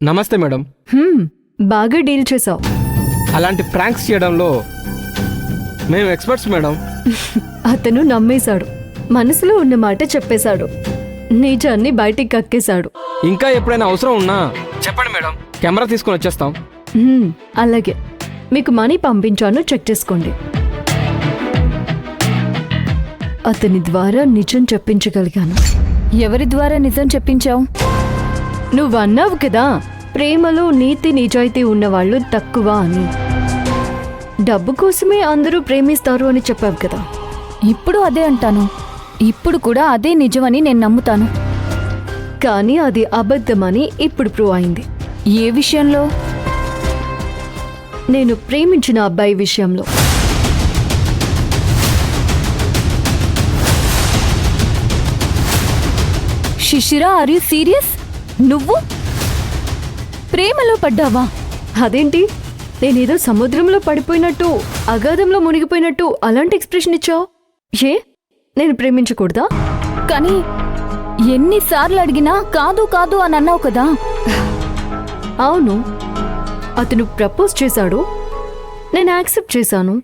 నమస్తే మేడం. బాగా డీల్ చేసావు. అలాంటి ప్రాంక్స్ చేయడంలో మేము ఎక్స్పర్ట్స్ మేడం. అతను నమ్మేశాడు, మనసులో ఉన్న మాట చెప్పేశాడు, నిజాన్ని బయటికి కక్కేశాడు. ఇంకా ఎప్పుడైనా అవసరం ఉన్నా చెప్పండి మేడం, కెమెరా తీసుకొని వచ్చేస్తాం. అలాగే, మీకు మనీ పంపించాను, చెక్ చేసుకోండి. అతని ద్వారా నిజం చెప్పించగలిగాను. ఎవరి ద్వారా నిజం చెప్పించావు? నువ్వు అన్నావు కదా, ప్రేమలో నీతి నిజాయితీ ఉన్నవాళ్ళు తక్కువ అని. డబ్బు కోసమే అందరూ ప్రేమిస్తారు అని చెప్పావు కదా. ఇప్పుడు అదే అంటాను. ఇప్పుడు కూడా అదే నిజమని నేను నమ్ముతాను. కానీ అది అబద్ధమని ఇప్పుడు ప్రూవ్ అయింది. ఏ విషయంలో? నేను ప్రేమించిన అబ్బాయి విషయంలో. Shishira, are you serious? నువ్వు ప్రేమలో పడ్డావా? అదేంటి, నేనేదో సముద్రంలో పడిపోయినట్టు, అగాధంలో మునిగిపోయినట్టు అలాంటి ఎక్స్ప్రెషన్ ఇచ్చావు. ఏ, నేను ప్రేమించకూడదా? కానీ ఎన్నిసార్లు అడిగినా కాదు కాదు అని అన్నావు కదా. అవును, అతను ప్రపోజ్ చేశాడు, నేను యాక్సెప్ట్ చేశాను.